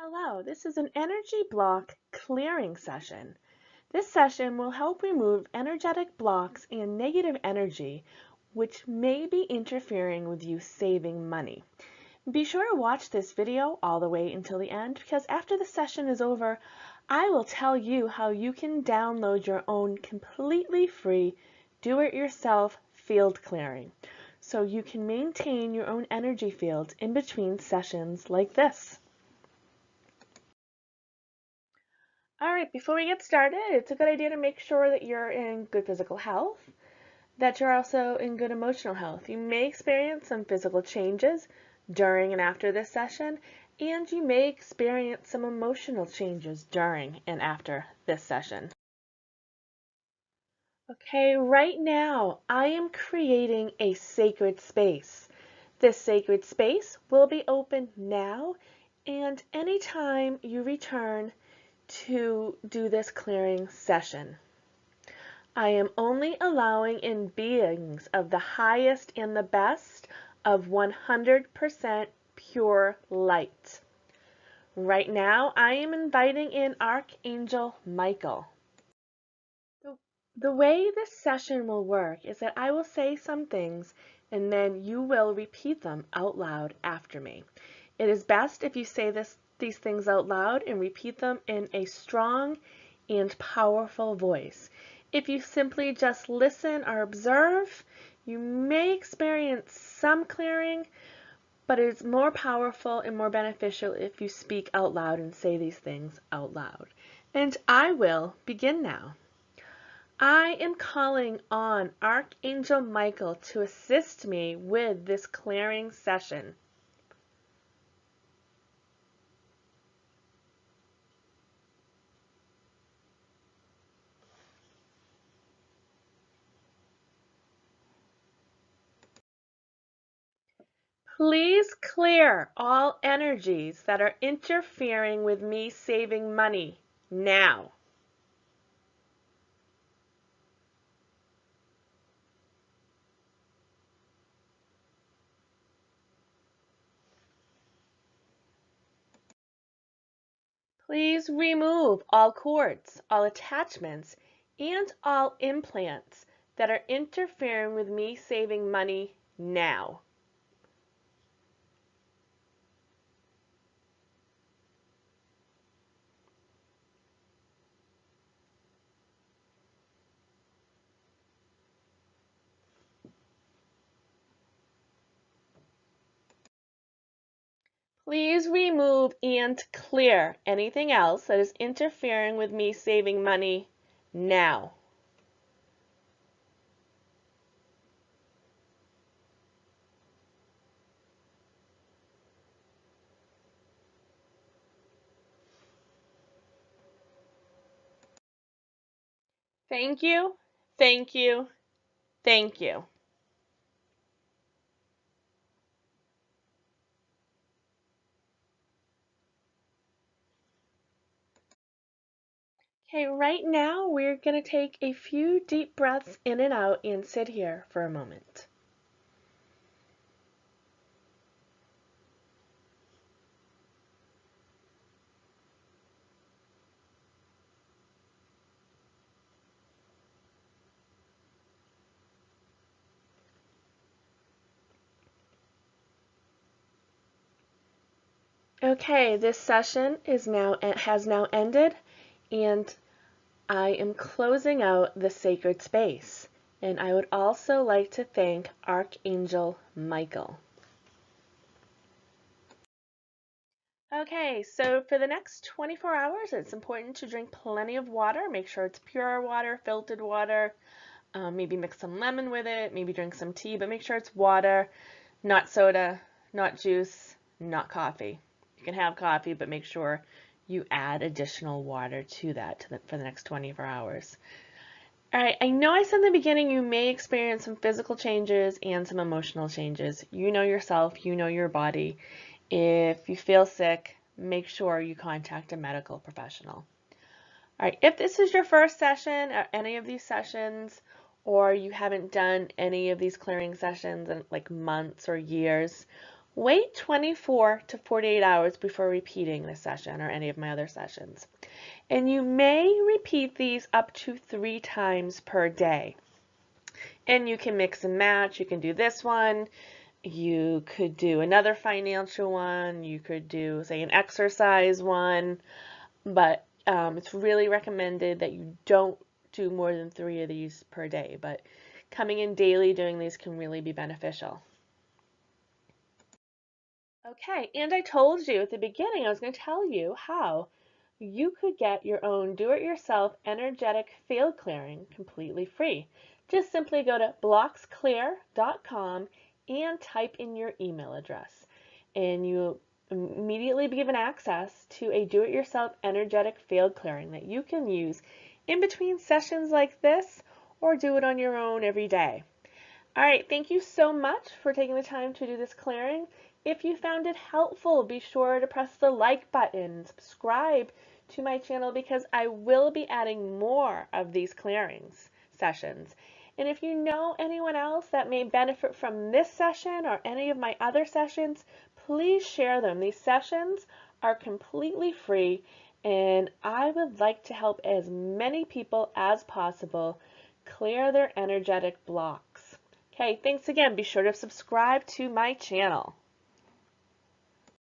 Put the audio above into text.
Hello, this is an energy block clearing session. This session will help remove energetic blocks and negative energy which may be interfering with you saving money. Be sure to watch this video all the way until the end because after the session is over, I will tell you how you can download your own completely free do-it-yourself field clearing so you can maintain your own energy fields in between sessions like this. All right, before we get started, it's a good idea to make sure that you're in good physical health, that you're also in good emotional health. You may experience some physical changes during and after this session, and you may experience some emotional changes during and after this session. Okay, right now I am creating a sacred space. This sacred space will be open now and anytime you return to do this clearing session. I am only allowing in beings of the highest and the best of 100% pure light. Right now, I am inviting in Archangel Michael. The way this session will work is that I will say some things and then you will repeat them out loud after me. It is best if you say these things out loud and repeat them in a strong and powerful voice. If you simply just listen or observe, you may experience some clearing, but it is more powerful and more beneficial if you speak out loud and say these things out loud. And I will begin now. I am calling on Archangel Michael to assist me with this clearing session. Please clear all energies that are interfering with me saving money now. Please remove all cords, all attachments, and all implants that are interfering with me saving money now. Please remove and clear anything else that is interfering with me saving money now. Thank you, thank you, thank you. Okay, right now we're going to take a few deep breaths in and out and sit here for a moment. Okay, this session has now ended and I am closing out the sacred space. And I would also like to thank Archangel Michael. Okay, so for the next 24 hours, it's important to drink plenty of water. Make sure it's pure water, filtered water. Maybe mix some lemon with it, maybe drink some tea, but make sure it's water, not soda, not juice, not coffee. You can have coffee, but make sure you add additional water to that for the next 24 hours. All right, I know I said in the beginning you may experience some physical changes and some emotional changes. You know yourself, you know your body. If you feel sick, make sure you contact a medical professional. All right, if this is your first session or any of these sessions, or you haven't done any of these clearing sessions in like months or years, Wait 24 to 48 hours before repeating this session or any of my other sessions. And you may repeat these up to 3 times per day. And you can mix and match. You can do this one. You could do another financial one. You could do, say, an exercise one. But it's really recommended that you don't do more than 3 of these per day. But coming in daily doing these can really be beneficial. Okay, and I told you at the beginning I was going to tell you how you could get your own do-it-yourself energetic field clearing completely free. Just simply go to blocksclear.com and type in your email address, and you'll immediately be given access to a do-it-yourself energetic field clearing that you can use in between sessions like this or do it on your own every day. All right, thank you so much for taking the time to do this clearing. If you found it helpful, be sure to press the like button, subscribe to my channel because I will be adding more of these clearings sessions. And if you know anyone else that may benefit from this session or any of my other sessions, please share them. These sessions are completely free, and I would like to help as many people as possible clear their energetic blocks. Okay, thanks again. Be sure to subscribe to my channel.